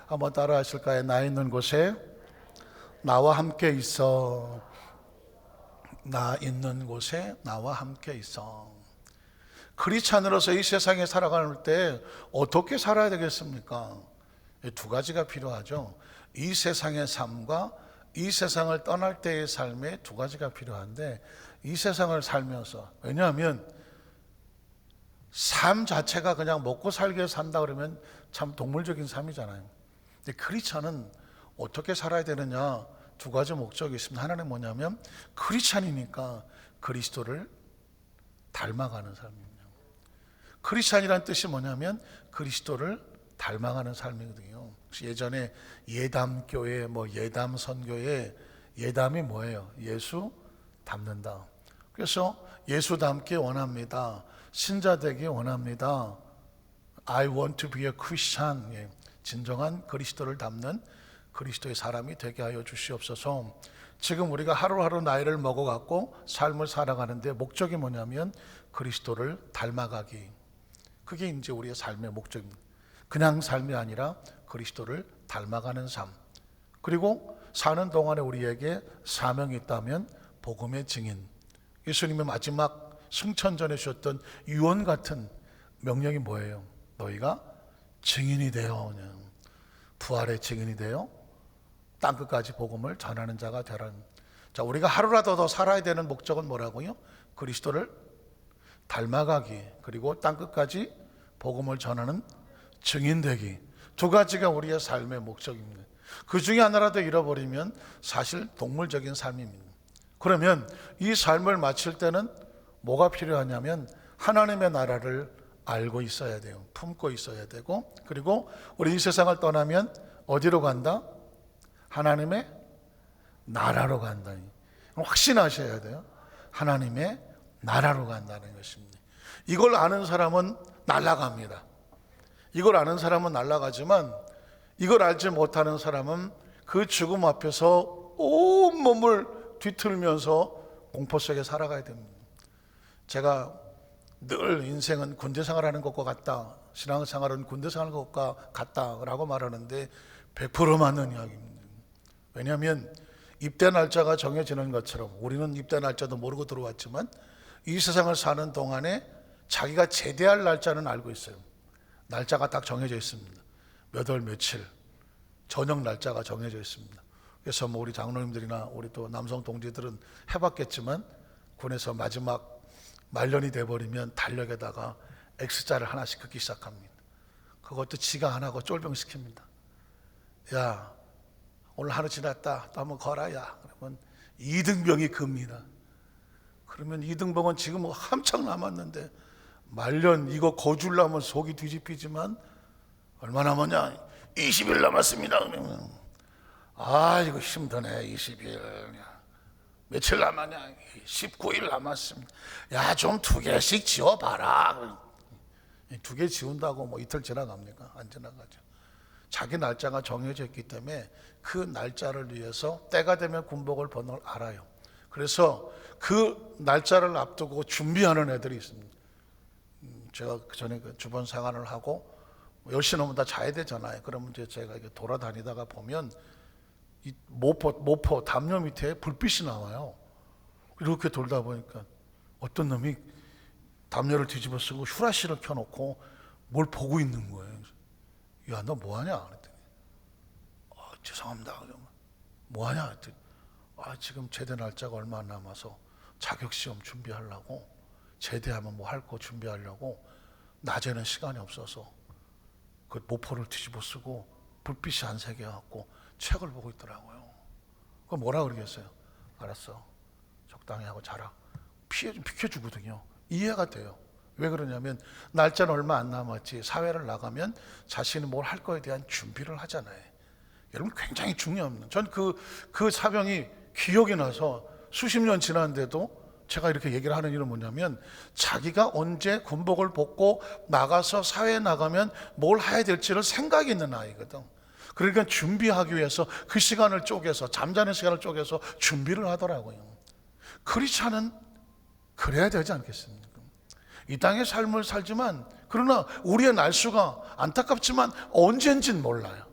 한번 따라 하실까요? 나 있는 곳에 나와 함께 있어. 나 있는 곳에 나와 함께 있어. 크리스찬으로서 이 세상에 살아갈 때 어떻게 살아야 되겠습니까? 두 가지가 필요하죠. 이 세상의 삶과 이 세상을 떠날 때의 삶에 두 가지가 필요한데, 이 세상을 살면서, 왜냐하면 삶 자체가 그냥 먹고 살기 위해 산다 그러면 참 동물적인 삶이잖아요. 근데 크리스찬은 어떻게 살아야 되느냐, 두 가지 목적이 있습니다. 하나는 뭐냐면 크리스찬이니까 그리스도를 닮아가는 삶입니다. 크리스찬이란 뜻이 뭐냐면 그리스도를 닮아가는 삶이거든요. 예전에 예담교회, 예담 선교에 예담이 뭐예요? 예수 닮는다. 그래서 예수 닮기 원합니다. 신자 되기 원합니다. I want to be a Christian. 진정한 그리스도를 닮는 그리스도의 사람이 되게 하여 주시옵소서. 지금 우리가 하루하루 나이를 먹어갖고 삶을 살아가는데 목적이 뭐냐면 그리스도를 닮아가기. 그게 이제 우리의 삶의 목적입니다. 그냥 삶이 아니라 그리스도를 닮아가는 삶. 그리고 사는 동안에 우리에게 사명이 있다면 복음의 증인. 예수님의 마지막 승천전에 주셨던 유언 같은 명령이 뭐예요? 너희가 증인이 되어, 부활의 증인이 되어 땅끝까지 복음을 전하는 자가 되라는. 자, 우리가 하루라도 더 살아야 되는 목적은 뭐라고요? 그리스도를 닮아가기, 그리고 땅끝까지 복음을 전하는 증인 되기. 두 가지가 우리의 삶의 목적입니다. 그 중에 하나라도 잃어버리면 사실 동물적인 삶입니다. 그러면 이 삶을 마칠 때는 뭐가 필요하냐면 하나님의 나라를 알고 있어야 돼요. 품고 있어야 되고, 그리고 우리 이 세상을 떠나면 어디로 간다? 하나님의 나라로 간다. 확신하셔야 돼요. 하나님의 나라로 간다는 것입니다. 이걸 아는 사람은 날아갑니다. 이걸 아는 사람은 날아가지만 이걸 알지 못하는 사람은 그 죽음 앞에서 온몸을 뒤틀면서 공포 속에 살아가야 됩니다. 제가 늘 인생은 군대 생활하는 것과 같다, 신앙생활은 군대 생활하는 것과 같다라고 말하는데 100% 맞는 이야기입니다. 왜냐하면 입대 날짜가 정해지는 것처럼 우리는 입대 날짜도 모르고 들어왔지만 이 세상을 사는 동안에 자기가 제대할 날짜는 알고 있어요. 날짜가 딱 정해져 있습니다. 몇 월 며칠 저녁 날짜가 정해져 있습니다. 그래서 우리 장로님들이나 우리 또 남성 동지들은 해봤겠지만 군에서 마지막 말년이 돼버리면 달력에다가 X자를 하나씩 긋기 시작합니다. 그것도 지가 안 하고 쫄병시킵니다. 야, 오늘 하루 지났다, 또 한번 걸어. 야, 그러면 이등병이 급니다. 그러면 이등병은 지금 한창 남았는데 말년 이거 거주려면 속이 뒤집히지만 얼마 남았냐? 20일 남았습니다. 그러면 이거 힘드네. 20일. 며칠 남았냐? 19일 남았습니다. 야, 좀 2개씩 지워봐라. 2개 지운다고 이틀 지나갑니까? 안 지나가죠. 자기 날짜가 정해져 있기 때문에 그 날짜를 위해서 때가 되면 군복을 벗는 걸 알아요. 그래서 그 날짜를 앞두고 준비하는 애들이 있습니다. 제가 그 전에 주변 생활을 하고 10시 넘으면 다 자야 되잖아요. 그러면 이제 제가 이렇게 돌아다니다가 보면 이 모포 담요 밑에 불빛이 나와요. 이렇게 돌다 보니까 어떤 놈이 담요를 뒤집어 쓰고 휴라시를 켜놓고 뭘 보고 있는 거예요. 야, 너 뭐하냐? 그랬더니 죄송합니다. 뭐하냐? 그랬더니 지금 제대 날짜가 얼마 안 남아서 자격시험 준비하려고, 제대하면 뭐 할 거 준비하려고 낮에는 시간이 없어서 그 모포를 뒤집어 쓰고 불빛이 안 새게 갖고 책을 보고 있더라고요. 그거 뭐라 그러겠어요? 알았어, 적당히 하고 자라. 비켜주거든요. 이해가 돼요. 왜 그러냐면 날짜는 얼마 안 남았지. 사회를 나가면 자신이 뭘 할 거에 대한 준비를 하잖아요. 여러분, 굉장히 중요합니다. 전 그 사병이 기억이 나서 수십 년 지났는데도 제가 이렇게 얘기를 하는 이유는 뭐냐면 자기가 언제 군복을 벗고 나가서 사회에 나가면 뭘 해야 될지를 생각이 있는 아이거든. 그러니까 준비하기 위해서 그 시간을 쪼개서, 잠자는 시간을 쪼개서 준비를 하더라고요. 크리스찬은 그래야 되지 않겠습니까? 이 땅의 삶을 살지만, 그러나 우리의 날수가 안타깝지만 언젠진 몰라요.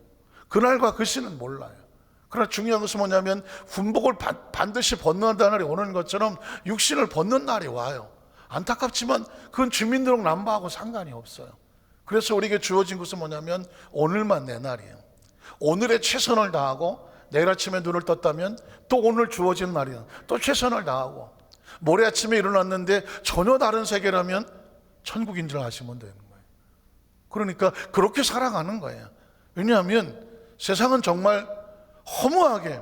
그날과 그 시는 몰라요. 그러나 중요한 것은 뭐냐면 군복을 반드시 벗는다는 날이 오는 것처럼 육신을 벗는 날이 와요. 안타깝지만 그건 주민등록 넘버하고 상관이 없어요. 그래서 우리에게 주어진 것은 뭐냐면 오늘만 내 날이에요. 오늘에 최선을 다하고 내일 아침에 눈을 떴다면 또 오늘 주어진 날이에요. 또 최선을 다하고 모레 아침에 일어났는데 전혀 다른 세계라면 천국인 줄 아시면 되는 거예요. 그러니까 그렇게 살아가는 거예요. 왜냐하면 세상은 정말 허무하게,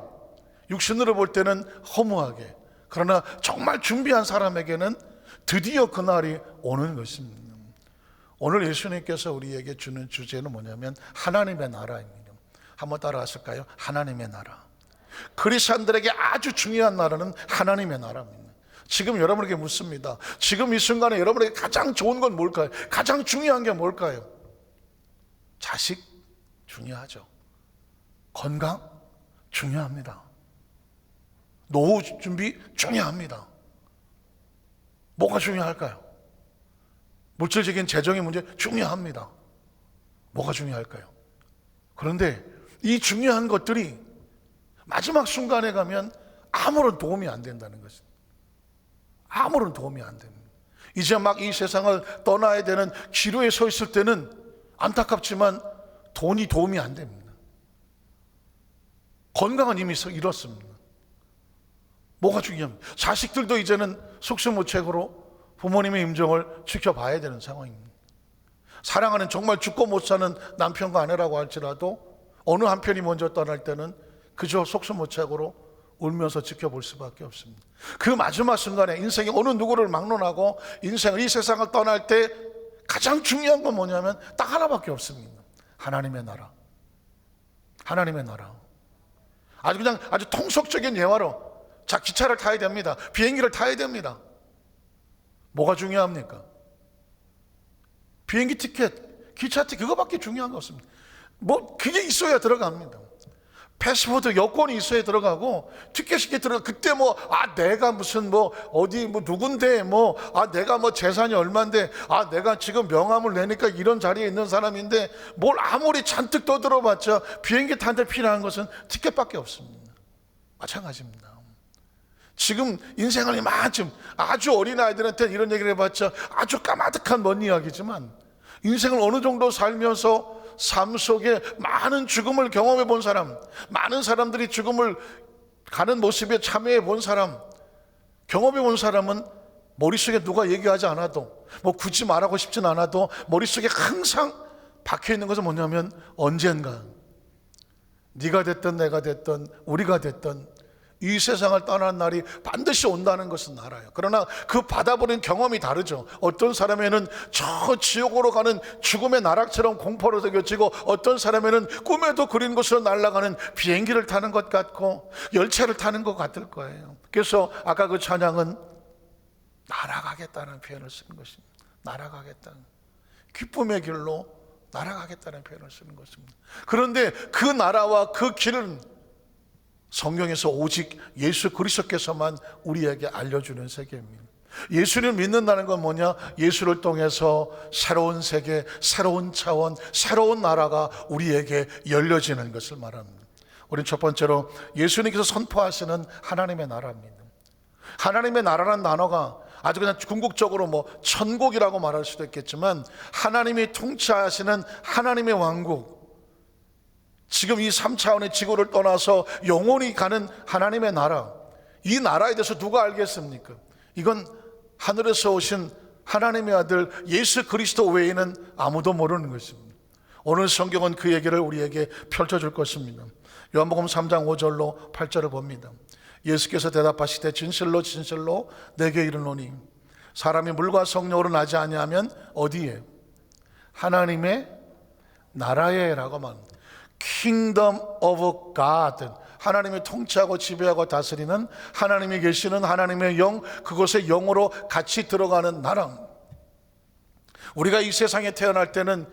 육신으로 볼 때는 허무하게, 그러나 정말 준비한 사람에게는 드디어 그날이 오는 것입니다. 오늘 예수님께서 우리에게 주는 주제는 뭐냐면 하나님의 나라입니다. 한번 따라하실까요? 하나님의 나라. 그리스도인들에게 아주 중요한 나라는 하나님의 나라입니다. 지금 여러분에게 묻습니다. 지금 이 순간에 여러분에게 가장 좋은 건 뭘까요? 가장 중요한 게 뭘까요? 자식 중요하죠. 건강 중요합니다. 노후 준비 중요합니다. 뭐가 중요할까요? 물질적인 재정의 문제 중요합니다. 뭐가 중요할까요? 그런데 이 중요한 것들이 마지막 순간에 가면 아무런 도움이 안 된다는 것입니다. 아무런 도움이 안 됩니다. 이제 막 이 세상을 떠나야 되는 기로에 서 있을 때는 안타깝지만 돈이 도움이 안 됩니다. 건강은 이미 잃었습니다. 뭐가 중요합니까? 자식들도 이제는 속수무책으로 부모님의 임종을 지켜봐야 되는 상황입니다. 사랑하는 정말 죽고 못 사는 남편과 아내라고 할지라도 어느 한편이 먼저 떠날 때는 그저 속수무책으로 울면서 지켜볼 수밖에 없습니다. 그 마지막 순간에 인생의 어느 누구를 막론하고 인생을 이 세상을 떠날 때 가장 중요한 건 뭐냐면 딱 하나밖에 없습니다. 하나님의 나라. 하나님의 나라. 아주 통속적인 예화로 자, 기차를 타야 됩니다. 비행기를 타야 됩니다. 뭐가 중요합니까? 비행기 티켓, 기차 티켓, 그거밖에 중요한 거 없습니다. 뭐 그게 있어야 들어갑니다. 패스포트 여권이 있어야 들어가고 티켓이 들어가. 그때 내가 무슨 어디 누군데 내가 재산이 얼만데 내가 지금 명함을 내니까 이런 자리에 있는 사람인데 뭘 아무리 잔뜩 떠들어봤자 비행기 타는데 필요한 것은 티켓밖에 없습니다. 마찬가지입니다. 지금 인생을 이만큼 아주 어린 아이들한테 이런 얘기를 해봤자 아주 까마득한 먼 이야기지만 인생을 어느 정도 살면서 삶 속에 많은 죽음을 경험해 본 사람, 많은 사람들이 죽음을 가는 모습에 참여해 본 사람, 경험해 본 사람은 머릿속에 누가 얘기하지 않아도 굳이 말하고 싶진 않아도 머릿속에 항상 박혀있는 것은 뭐냐면 언젠가 네가 됐든 내가 됐든 우리가 됐든 이 세상을 떠나는 날이 반드시 온다는 것은 알아요. 그러나 그 받아보는 경험이 다르죠. 어떤 사람에는 저 지옥으로 가는 죽음의 나락처럼 공포로 느껴지고 어떤 사람에는 꿈에도 그린 곳으로 날아가는 비행기를 타는 것 같고 열차를 타는 것 같을 거예요. 그래서 아까 그 찬양은 날아가겠다는 표현을 쓰는 것입니다. 날아가겠다는, 기쁨의 길로 날아가겠다는 표현을 쓰는 것입니다. 그런데 그 나라와 그 길은 성경에서 오직 예수 그리스도께서만 우리에게 알려주는 세계입니다. 예수를 믿는다는 건 뭐냐? 예수를 통해서 새로운 세계, 새로운 차원, 새로운 나라가 우리에게 열려지는 것을 말합니다. 우리는 첫 번째로 예수님께서 선포하시는 하나님의 나라입니다. 하나님의 나라라는 단어가 아주 그냥 궁극적으로 천국이라고 말할 수도 있겠지만 하나님이 통치하시는 하나님의 왕국, 지금 이 3차원의 지구를 떠나서 영원히 가는 하나님의 나라, 이 나라에 대해서 누가 알겠습니까? 이건 하늘에서 오신 하나님의 아들 예수 그리스도 외에는 아무도 모르는 것입니다. 오늘 성경은 그 얘기를 우리에게 펼쳐줄 것입니다. 요한복음 3장 5절로 8절을 봅니다. 예수께서 대답하시되 진실로 진실로 내게 이르노니 사람이 물과 성령으로 나지 아니하면 어디에? 하나님의 나라에 라고 말합니다. Kingdom of God, 하나님이 통치하고 지배하고 다스리는, 하나님이 계시는 하나님의 영, 그곳에 영으로 같이 들어가는 나라. 우리가 이 세상에 태어날 때는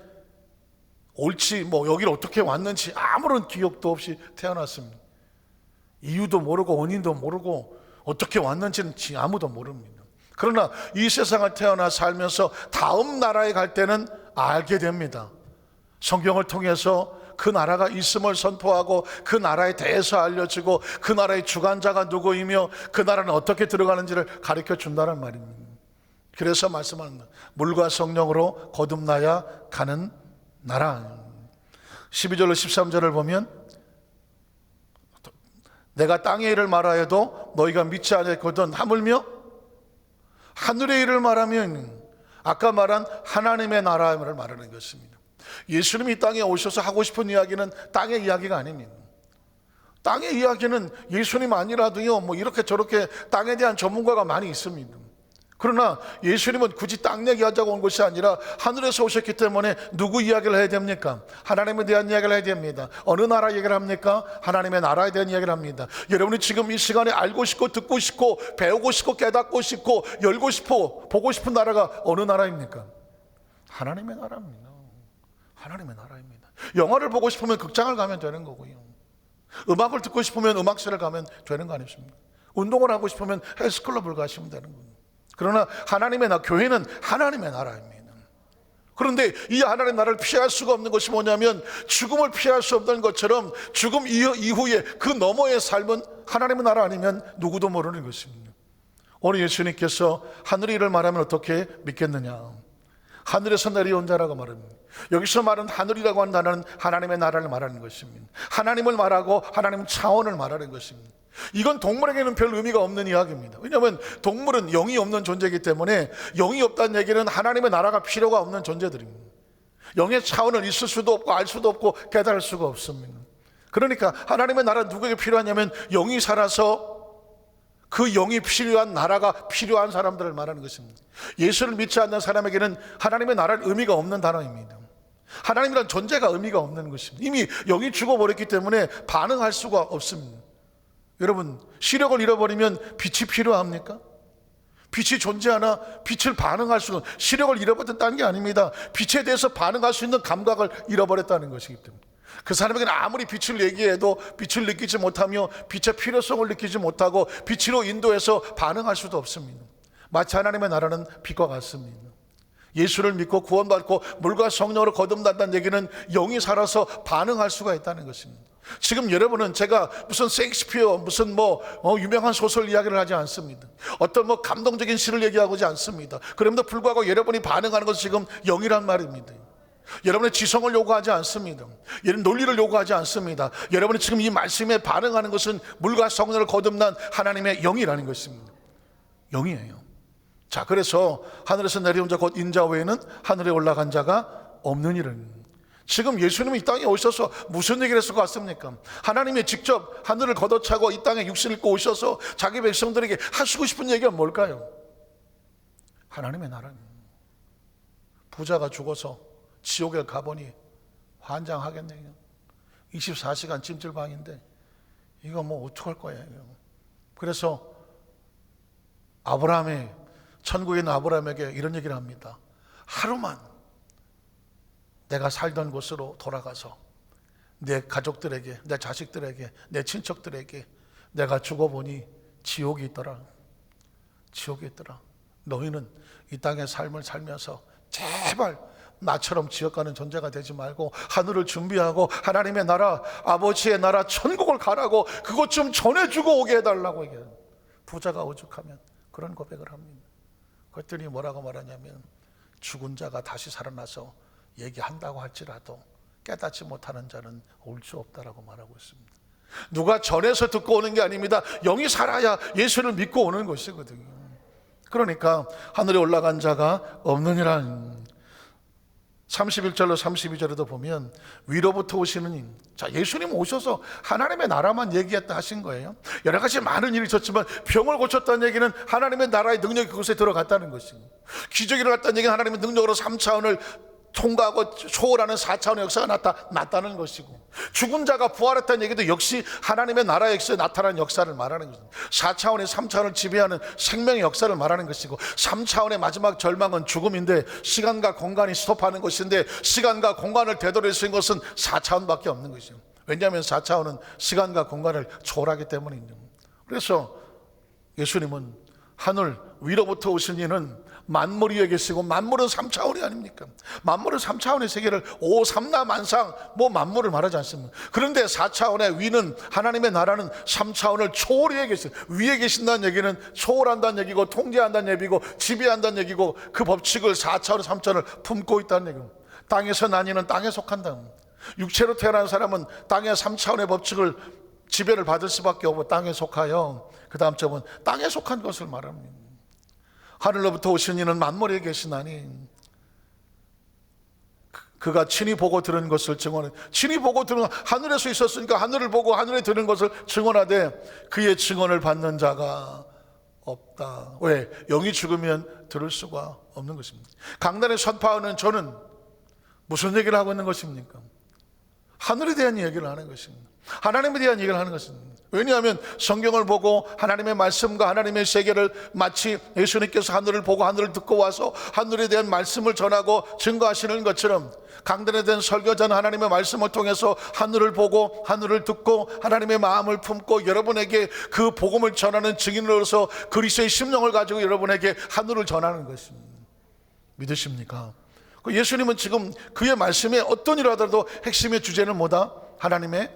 옳지 여기를 어떻게 왔는지 아무런 기억도 없이 태어났습니다. 이유도 모르고 원인도 모르고 어떻게 왔는지는 아무도 모릅니다. 그러나 이 세상을 태어나 살면서 다음 나라에 갈 때는 알게 됩니다. 성경을 통해서 그 나라가 있음을 선포하고 그 나라에 대해서 알려주고 그 나라의 주관자가 누구이며 그 나라는 어떻게 들어가는지를 가르쳐 준다는 말입니다. 그래서 말씀하는 물과 성령으로 거듭나야 가는 나라. 12절로 13절을 보면 내가 땅의 일을 말하여도 너희가 믿지 않았거든 하물며 하늘의 일을 말하면 아까 말한 하나님의 나라를 말하는 것입니다. 예수님이 이 땅에 오셔서 하고 싶은 이야기는 땅의 이야기가 아닙니다. 땅의 이야기는 예수님 아니라도요 뭐 이렇게 저렇게 땅에 대한 전문가가 많이 있습니다. 그러나 예수님은 굳이 땅 얘기하자고 온 것이 아니라 하늘에서 오셨기 때문에 누구 이야기를 해야 됩니까? 하나님에 대한 이야기를 해야 됩니다. 어느 나라 얘기를 합니까? 하나님의 나라에 대한 이야기를 합니다. 여러분이 지금 이 시간에 알고 싶고 듣고 싶고 배우고 싶고 깨닫고 싶고 열고 싶고 보고 싶은 나라가 어느 나라입니까? 하나님의 나라입니다. 하나님의 나라입니다. 영화를 보고 싶으면 극장을 가면 되는 거고요. 음악을 듣고 싶으면 음악실을 가면 되는 거 아니십니까? 운동을 하고 싶으면 헬스클럽을 가시면 되는 거예요. 그러나 하나님의 나라, 교회는 하나님의 나라입니다. 그런데 이 하나님의 나라를 피할 수가 없는 것이 뭐냐면 죽음을 피할 수 없는 것처럼 죽음 이후에 그 너머의 삶은 하나님의 나라 아니면 누구도 모르는 것입니다. 오늘 예수님께서 하늘의 일을 말하면 어떻게 믿겠느냐? 하늘에서 내려온 자라고 말합니다. 여기서 말하는 하늘이라고 하는 단어는 하나님의 나라를 말하는 것입니다. 하나님을 말하고 하나님 차원을 말하는 것입니다. 이건 동물에게는 별 의미가 없는 이야기입니다. 왜냐하면 동물은 영이 없는 존재이기 때문에 영이 없다는 얘기는 하나님의 나라가 필요가 없는 존재들입니다. 영의 차원은 있을 수도 없고 알 수도 없고 깨달을 수가 없습니다. 그러니까 하나님의 나라는 누구에게 필요하냐면 영이 살아서 그 영이 필요한 나라가 필요한 사람들을 말하는 것입니다. 예수를 믿지 않는 사람에게는 하나님의 나라는 의미가 없는 단어입니다. 하나님이란 존재가 의미가 없는 것입니다. 이미 영이 죽어버렸기 때문에 반응할 수가 없습니다. 여러분, 시력을 잃어버리면 빛이 필요합니까? 빛이 존재하나 빛을 반응할 수는, 시력을 잃어버렸다는 게 아닙니다. 빛에 대해서 반응할 수 있는 감각을 잃어버렸다는 것이기 때문에 그 사람에게는 아무리 빛을 얘기해도 빛을 느끼지 못하며 빛의 필요성을 느끼지 못하고 빛으로 인도해서 반응할 수도 없습니다. 마치 하나님의 나라는 빛과 같습니다. 예수를 믿고 구원받고 물과 성령으로 거듭난다는 얘기는 영이 살아서 반응할 수가 있다는 것입니다. 지금 여러분은 제가 무슨 셰익스피어 무슨 유명한 소설 이야기를 하지 않습니다. 어떤 감동적인 시를 얘기하고지 않습니다. 그럼에도 불구하고 여러분이 반응하는 것은 지금 영이란 말입니다. 여러분의 지성을 요구하지 않습니다. 여러분 논리를 요구하지 않습니다. 여러분이 지금 이 말씀에 반응하는 것은 물과 성령을 거듭난 하나님의 영이라는 것입니다. 영이에요. 자, 그래서 하늘에서 내려온 자 곧 인자 외에는 하늘에 올라간 자가 없는 일은, 지금 예수님이 이 땅에 오셔서 무슨 얘기를 해서 왔습니까? 하나님이 직접 하늘을 걷어차고 이 땅에 육신을 입고 오셔서 자기 백성들에게 하시고 싶은 얘기가 뭘까요? 하나님의 나라는 부자가 죽어서 지옥에 가보니 환장하겠네요. 24시간 찜질방인데 이거 어떡할 거야 이거. 그래서 천국에 있는 아브라함에게 이런 얘기를 합니다. 하루만 내가 살던 곳으로 돌아가서 내 가족들에게, 내 자식들에게, 내 친척들에게 내가 죽어보니 지옥이 있더라. 지옥이 있더라. 너희는 이 땅의 삶을 살면서 제발 나처럼 지옥 가는 존재가 되지 말고 하늘을 준비하고 하나님의 나라, 아버지의 나라 천국을 가라고 그것 좀 전해주고 오게 해달라고 얘기해요. 부자가 오죽하면 그런 고백을 합니다. 그랬더니 뭐라고 말하냐면 죽은 자가 다시 살아나서 얘기한다고 할지라도 깨닫지 못하는 자는 올 수 없다라고 말하고 있습니다. 누가 전해서 듣고 오는 게 아닙니다. 영이 살아야 예수를 믿고 오는 것이거든요. 그러니까 하늘에 올라간 자가 없느니라. 31절로 32절에도 보면 위로부터 오시는 임. 자, 예수님 오셔서 하나님의 나라만 얘기했다 하신 거예요. 여러 가지 많은 일이 있었지만 병을 고쳤다는 얘기는 하나님의 나라의 능력이 그곳에 들어갔다는 것입니다. 기적이 일어났다는 얘기는 하나님의 능력으로 3차원을 통과하고 초월하는 4차원의 역사가 나타나는 것이고, 죽은 자가 부활했다는 얘기도 역시 하나님의 나라의 역사에 나타나는 역사를 말하는 것입니다. 4차원의 3차원을 지배하는 생명의 역사를 말하는 것이고, 3차원의 마지막 절망은 죽음인데 시간과 공간이 스톱하는 것인데 시간과 공간을 되돌릴 수 있는 것은 4차원밖에 없는 것이죠. 왜냐하면 4차원은 시간과 공간을 초월하기 때문입니다. 그래서 예수님은 하늘 위로부터 오신 이는 만물 위에 계시고, 만물은 3차원이 아닙니까? 만물은 3차원의 세계를 오삼라만상 만물을 말하지 않습니다. 그런데 4차원의 위는, 하나님의 나라는 3차원을 초월해 계신, 위에 계신다는 얘기는 초월한다는 얘기고, 통제한다는 얘기고, 지배한다는 얘기고, 그 법칙을 4차원 3차원을 품고 있다는 얘기입니다. 땅에서 나뉘는 땅에 속한다. 육체로 태어난 사람은 땅의 3차원의 법칙을, 지배를 받을 수밖에 없고 땅에 속하여, 그 다음 점은 땅에 속한 것을 말합니다. 하늘로부터 오신 이는 만물에 계시나니, 그가 친히 보고 들은 것을 증언해. 친히 보고 들은, 하늘에서 있었으니까 하늘을 보고 하늘에 들은 것을 증언하되 그의 증언을 받는 자가 없다. 왜? 영이 죽으면 들을 수가 없는 것입니다. 강단에 선포하는 저는 무슨 얘기를 하고 있는 것입니까? 하늘에 대한 얘기를 하는 것입니다. 하나님에 대한 얘기를 하는 것입니다. 왜냐하면 성경을 보고 하나님의 말씀과 하나님의 세계를, 마치 예수님께서 하늘을 보고 하늘을 듣고 와서 하늘에 대한 말씀을 전하고 증거하시는 것처럼, 강단에 대한 설교자는 하나님의 말씀을 통해서 하늘을 보고 하늘을 듣고 하나님의 마음을 품고 여러분에게 그 복음을 전하는 증인으로서 그리스도의 심령을 가지고 여러분에게 하늘을 전하는 것입니다. 믿으십니까? 예수님은 지금 그의 말씀에 어떤 일을 하더라도 핵심의 주제는 뭐다? 하나님의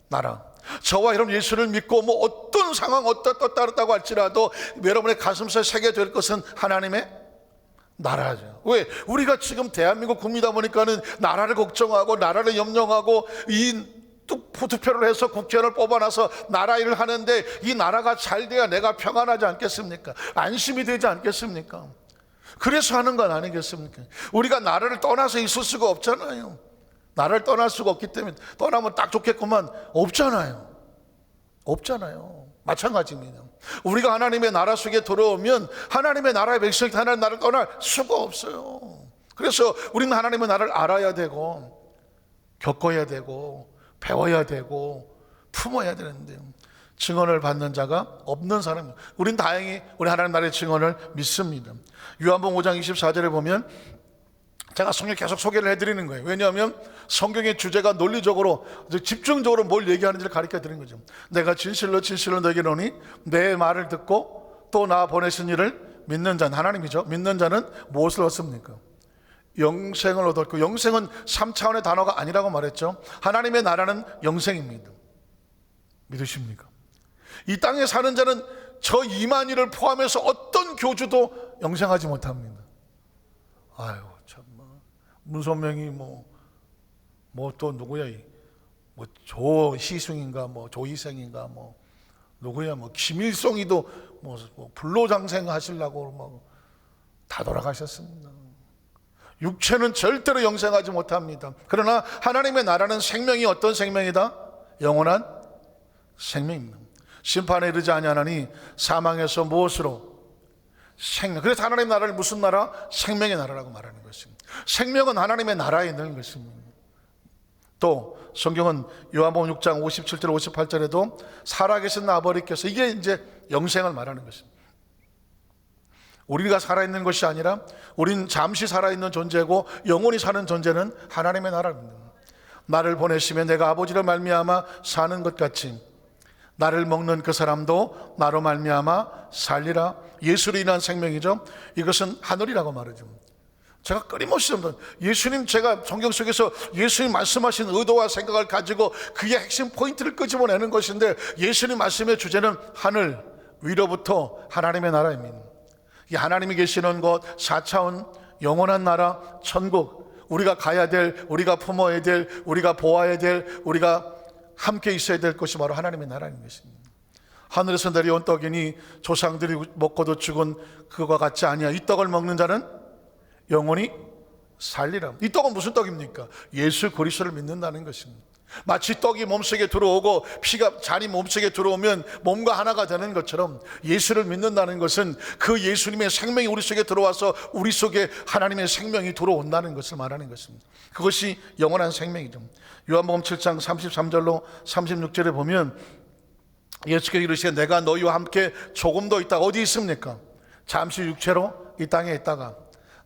나라. 저와 여러분 예수를 믿고 어떤 상황 어떻다고 할지라도 여러분의 가슴속에 새겨질 것은 하나님의 나라죠. 왜? 우리가 지금 대한민국 국민이다 보니까는 나라를 걱정하고 나라를 염려하고 투표를 해서 국회의원을 뽑아놔서 나라 일을 하는데, 이 나라가 잘 돼야 내가 평안하지 않겠습니까? 안심이 되지 않겠습니까? 그래서 하는 건 아니겠습니까? 우리가 나라를 떠나서 있을 수가 없잖아요. 나라를 떠날 수가 없기 때문에, 떠나면 딱 좋겠구만, 없잖아요. 마찬가지입니다. 우리가 하나님의 나라 속에 들어오면 하나님의 나라의 백성이 하나님의 나라를 떠날 수가 없어요. 그래서 우리는 하나님의 나라를 알아야 되고, 겪어야 되고, 배워야 되고, 품어야 되는데, 증언을 받는 자가 없는 사람입니다. 우린 다행히 우리 하나님 나라의 증언을 믿습니다. 요한복음 5장 24절에 보면, 제가 성경 계속 소개를 해드리는 거예요. 왜냐하면 성경의 주제가 논리적으로 집중적으로 뭘 얘기하는지를 가르쳐 드리는 거죠. 내가 진실로 너에게 이르노니 내 말을 듣고 또 나 보내신 이를 믿는 자는, 하나님이죠, 믿는 자는 무엇을 얻습니까? 영생을 얻었고, 영생은 3차원의 단어가 아니라고 말했죠. 하나님의 나라는 영생입니다. 믿으십니까? 이 땅에 사는 자는 저 이만희를 포함해서 어떤 교주도 영생하지 못합니다. 아유 참나, 문선명이 또 누구야, 조희승인가 조희생인가 누구야, 김일성이도 불로장생 하시려고 다 돌아가셨습니다. 육체는 절대로 영생하지 못합니다. 그러나 하나님의 나라는 생명이 어떤 생명이다? 영원한 생명입니다. 심판에 이르지 아니하나니 사망에서 무엇으로? 생명. 그래서 하나님의 나라를 무슨 나라? 생명의 나라라고 말하는 것입니다. 생명은 하나님의 나라에 있는 것입니다. 또 성경은 요한복음 6장 57절 58절에도 살아계신 아버지께서, 이게 이제 영생을 말하는 것입니다. 우리가 살아있는 것이 아니라 우린 잠시 살아있는 존재고, 영원히 사는 존재는 하나님의 나라입니다. 나를 보내시면 내가 아버지로 말미암아 사는 것 같이 나를 먹는 그 사람도 나로 말미암아 살리라. 예수로 인한 생명이죠. 이것은 하늘이라고 말하죠. 제가 끊임없이 예수님, 제가 성경 속에서 예수님 말씀하신 의도와 생각을 가지고 그의 핵심 포인트를 끄집어내는 것인데, 예수님 말씀의 주제는 하늘 위로부터 하나님의 나라입니다. 이 하나님이 계시는 곳, 4차원 영원한 나라, 천국, 우리가 가야 될, 우리가 품어야 될, 우리가 보아야 될, 우리가 함께 있어야 될 것이 바로 하나님의 나라인 것입니다. 하늘에서 내려온 떡이니 조상들이 먹고도 죽은 그거와 같지 아니야. 이 떡을 먹는 자는 영원히 살리라. 이 떡은 무슨 떡입니까? 예수 그리스도를 믿는다는 것입니다. 마치 떡이 몸속에 들어오고 피가 잔이 몸속에 들어오면 몸과 하나가 되는 것처럼, 예수를 믿는다는 것은 그 예수님의 생명이 우리 속에 들어와서 우리 속에 하나님의 생명이 들어온다는 것을 말하는 것입니다. 그것이 영원한 생명이죠. 요한복음 7장 33절로 36절에 보면 예수께서 이르시되 내가 너희와 함께 조금 더 있다가, 어디 있습니까? 잠시 육체로 이 땅에 있다가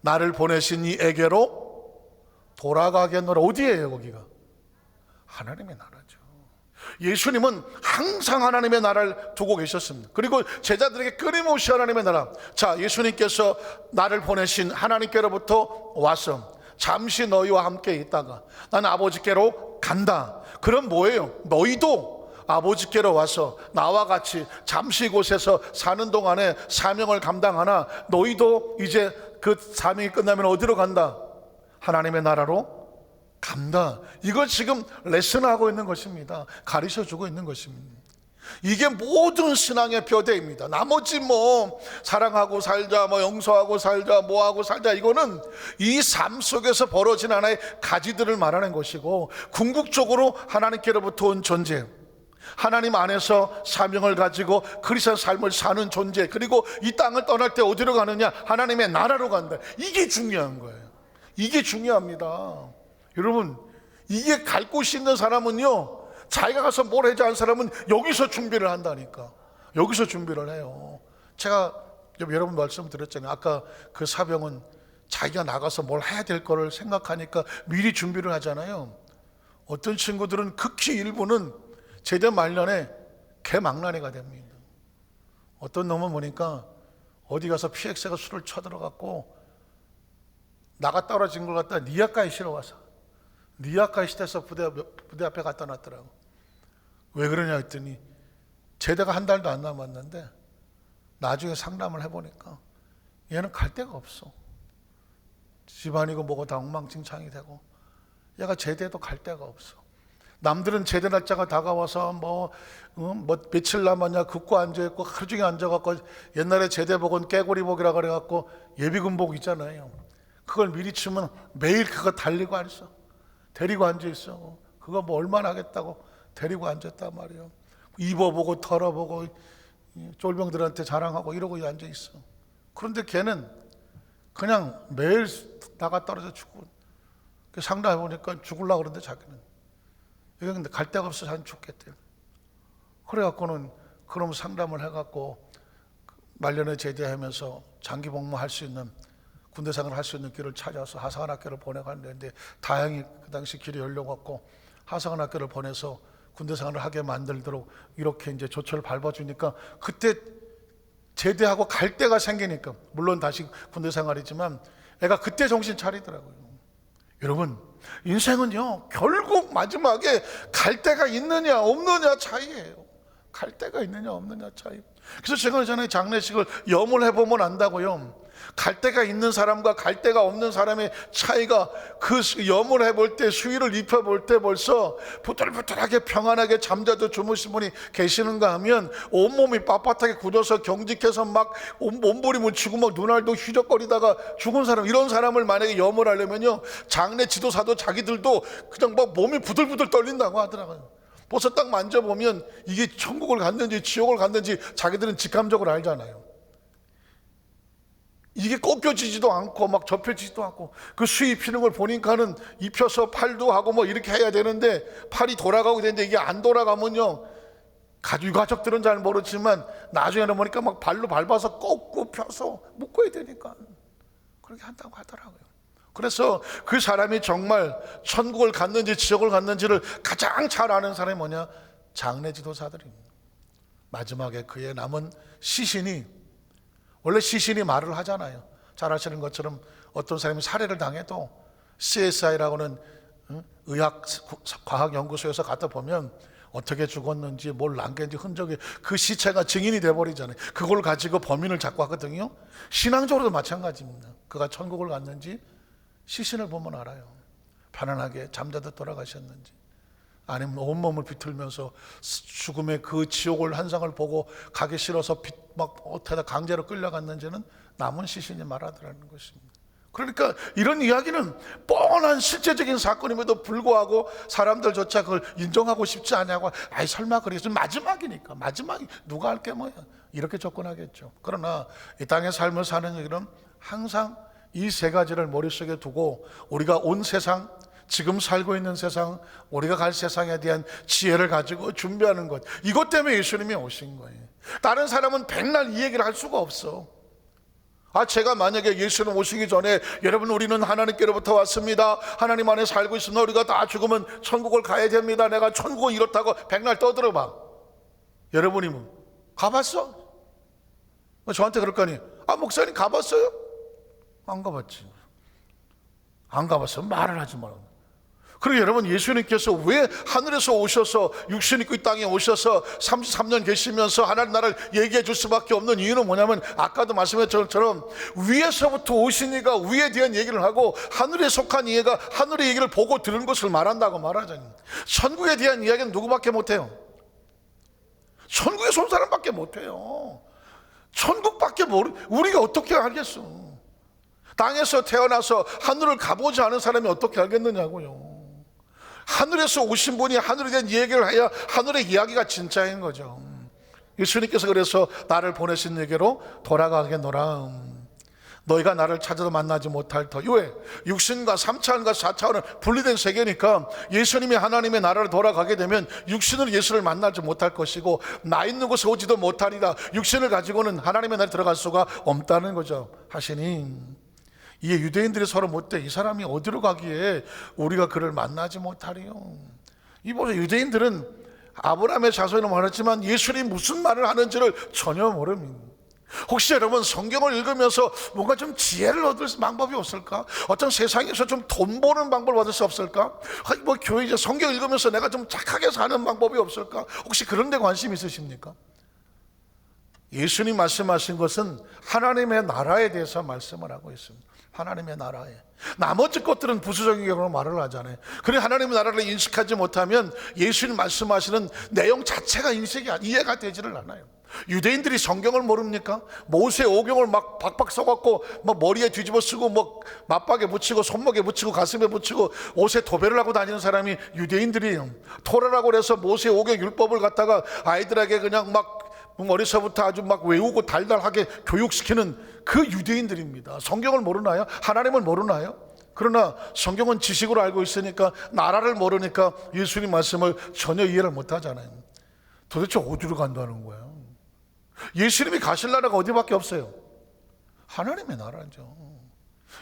나를 보내신 이에게로 돌아가겠노라. 어디예요 거기가? 하나님의 나라죠. 예수님은 항상 하나님의 나라를 두고 계셨습니다. 그리고 제자들에게 끊임없이 하나님의 나라, 자, 예수님께서 나를 보내신 하나님께로부터 와서 잠시 너희와 함께 있다가 나는 아버지께로 간다. 그럼 뭐예요? 너희도 아버지께로 와서 나와 같이 잠시 이곳에서 사는 동안에 사명을 감당하나 너희도 이제 그 사명이 끝나면 어디로 간다? 하나님의 나라로 간다. 이걸 지금 레슨하고 있는 것입니다. 가르쳐주고 있는 것입니다. 이게 모든 신앙의 뼈대입니다. 나머지 뭐 사랑하고 살자, 뭐 용서하고 살자, 뭐하고 살자, 이거는 이 삶 속에서 벌어진 하나의 가지들을 말하는 것이고, 궁극적으로 하나님께로부터 온 존재, 하나님 안에서 사명을 가지고 그리스도의 삶을 사는 존재, 그리고 이 땅을 떠날 때 어디로 가느냐? 하나님의 나라로 간다. 이게 중요한 거예요. 이게 중요합니다. 여러분, 이게 갈 곳이 있는 사람은요, 자기가 가서 뭘 하지 않은 사람은 여기서 준비를 한다니까. 여기서 준비를 해요. 제가 여러분 말씀드렸잖아요. 아까 그 사병은 자기가 나가서 뭘 해야 될 거를 생각하니까 미리 준비를 하잖아요. 어떤 친구들은 극히 일부는 제대 말년에 개망나니가 됩니다. 어떤 놈은 보니까 어디 가서 PX가 술을 쳐들어갖고 나가 떨어진 걸 갖다 니아까지 실어와서 니아까지 시대에서 부대 앞에 갖다 놨더라고. 왜 그러냐 했더니 제대가 한 달도 안 남았는데 나중에 상담을 해보니까 얘는 갈 데가 없어. 집안이고 뭐고 다 엉망진창이 되고 얘가 제대도 갈 데가 없어. 남들은 제대 날짜가 다가와서 뭐 며칠 남았냐 긋고 앉아있고 하루 종일 앉아갖고 옛날에 제대복은 깨고리복이라 그래갖고 예비군복 있잖아요. 그걸 미리 치면 매일 그거 달리고 앉아, 데리고 앉아있어. 그거 뭐 얼마나 하겠다고 데리고 앉았단 말이에요. 입어보고 털어보고 쫄병들한테 자랑하고 이러고 앉아있어. 그런데 걔는 그냥 매일 나가 떨어져 죽고, 상담해보니까 죽으려고 그러는데 자기는 여기 근데 갈 데가 없어서 자기는 죽겠대요. 그래갖고는 그럼 상담을 해갖고 말년에 제대하면서 장기 복무할 수 있는, 군대 생활을 할 수 있는 길을 찾아서 하사관 학교를 보내갔는데 다행히 그 당시 길이 열려갖고 하사관 학교를 보내서 군대 생활을 하게 만들도록 이렇게 이제 조처를 밟아주니까 그때 제대하고 갈 데가 생기니까, 물론 다시 군대 생활이지만 애가 그때 정신 차리더라고요. 여러분, 인생은요 결국 마지막에 갈 데가 있느냐 없느냐 차이예요. 갈 데가 있느냐 없느냐 차이. 그래서 제가 전에 장례식을 염을 해보면 안다고요. 갈 데가 있는 사람과 갈 데가 없는 사람의 차이가, 그 염을 해볼 때, 수의를 입혀볼 때 벌써 부들부들하게 평안하게 잠자도 주무신 분이 계시는가 하면 온몸이 빳빳하게 굳어서 경직해서 막 몸부림 묻히고 막 눈알도 휘적거리다가 죽은 사람, 이런 사람을 만약에 염을 하려면요 장례 지도사도 자기들도 그냥 막 몸이 부들부들 떨린다고 하더라고요. 벌써 딱 만져보면 이게 천국을 갔는지 지옥을 갔는지 자기들은 직감적으로 알잖아요. 이게 꺾여지지도 않고 막 접혀지지도 않고, 그 수 입히는 걸 보니까는 입혀서 팔도 하고 뭐 이렇게 해야 되는데 팔이 돌아가고 되는데 이게 안 돌아가면요, 가족들은 잘 모르지만 나중에는 보니까 막 발로 밟아서 꺾고 펴서 묶어야 되니까 그렇게 한다고 하더라고요. 그래서 그 사람이 정말 천국을 갔는지 지옥을 갔는지를 가장 잘 아는 사람이 뭐냐? 장례 지도사들입니다. 마지막에 그의 남은 시신이, 원래 시신이 말을 하잖아요. 잘 아시는 것처럼 어떤 사람이 살해를 당해도 CSI라고는 의학과학연구소에서 갖다 보면 어떻게 죽었는지 뭘 남겼는지 흔적이, 그 시체가 증인이 돼버리잖아요. 그걸 가지고 범인을 잡고 하거든요. 신앙적으로도 마찬가지입니다. 그가 천국을 갔는지 시신을 보면 알아요. 편안하게 잠자다 돌아가셨는지, 아니면 온몸을 비틀면서 죽음의 그 지옥을 한상을 보고 가기 싫어서 막 어떻게다 강제로 끌려갔는지는 남은 시신이 말하더라는 것입니다. 그러니까 이런 이야기는 뻔한 실제적인 사건임에도 불구하고 사람들조차 그걸 인정하고 싶지 않냐고, 아이 설마 그러겠어, 마지막이니까, 마지막이 누가 할 게 뭐야, 이렇게 접근하겠죠. 그러나 이 땅의 삶을 사는 일은 항상 이 세 가지를 머릿속에 두고 우리가 온 세상, 지금 살고 있는 세상, 우리가 갈 세상에 대한 지혜를 가지고 준비하는 것, 이것 때문에 예수님이 오신 거예요. 다른 사람은 백날 이 얘기를 할 수가 없어. 제가 만약에 예수님 오시기 전에 여러분 우리는 하나님께로부터 왔습니다, 하나님 안에 살고 있습니다, 우리가 다 죽으면 천국을 가야 됩니다, 내가 천국은 이렇다고 백날 떠들어봐. 여러분이 뭐 가봤어? 저한테 그럴 거 아니에요. 목사님 가봤어요? 안 가봤지. 안 가봤어. 말을 하지 마라. 그리고 여러분, 예수님께서 왜 하늘에서 오셔서 육신 입고 이 땅에 오셔서 33년 계시면서 하나님 나라를 얘기해 줄 수밖에 없는 이유는 뭐냐면, 아까도 말씀하신 것처럼 위에서부터 오신 이가 위에 대한 얘기를 하고 하늘에 속한 이가 하늘의 얘기를 보고 들은 것을 말한다고 말하잖아요. 천국에 대한 이야기는 누구밖에 못해요? 천국에 온 사람밖에 못해요. 천국밖에 우리가 어떻게 알겠어? 땅에서 태어나서 하늘을 가보지 않은 사람이 어떻게 알겠느냐고요. 하늘에서 오신 분이 하늘에 대한 얘기를 해야 하늘의 이야기가 진짜인 거죠. 예수님께서 그래서 나를 보내신 얘기로 돌아가겠노라. 너희가 나를 찾아도 만나지 못할 터. 왜? 육신과 3차원과 4차원은 분리된 세계니까 예수님이 하나님의 나라를 돌아가게 되면 육신으로 예수를 만나지 못할 것이고, 나 있는 곳에 오지도 못하리라. 육신을 가지고는 하나님의 나라에 들어갈 수가 없다는 거죠 하시니, 이게 유대인들이 서로 못돼. 이 사람이 어디로 가기에 우리가 그를 만나지 못하리요. 이 보세요. 유대인들은 아브라함의 자손이라고 말했지만 예수님이 무슨 말을 하는지를 전혀 모릅니다. 혹시 여러분 성경을 읽으면서 뭔가 좀 지혜를 얻을 방법이 없을까? 어떤 세상에서 좀 돈 버는 방법을 얻을 수 없을까? 교회 이제 성경 읽으면서 내가 좀 착하게 사는 방법이 없을까? 혹시 그런 데 관심 있으십니까? 예수님 말씀하신 것은 하나님의 나라에 대해서 말씀을 하고 있습니다. 하나님의 나라에. 나머지 것들은 부수적인 경우로 말을 하잖아요. 그래, 하나님의 나라를 인식하지 못하면 예수님 말씀하시는 내용 자체가 이해가 되지를 않아요. 유대인들이 성경을 모릅니까? 모세 오경을 막 박박 써갖고 막 머리에 뒤집어 쓰고 뭐 맞박에 붙이고 손목에 붙이고 가슴에 붙이고 옷에 도배를 하고 다니는 사람이 유대인들이에요. 토라라고 해서 모세 오경 율법을 갖다가 아이들에게 그냥 막 머리서부터 아주 막 외우고 달달하게 교육시키는 그 유대인들입니다. 성경을 모르나요? 하나님을 모르나요? 그러나 성경은 지식으로 알고 있으니까, 나라를 모르니까 예수님 말씀을 전혀 이해를 못하잖아요. 도대체 어디로 간다는 거예요? 예수님이 가실 나라가 어디밖에 없어요? 하나님의 나라죠.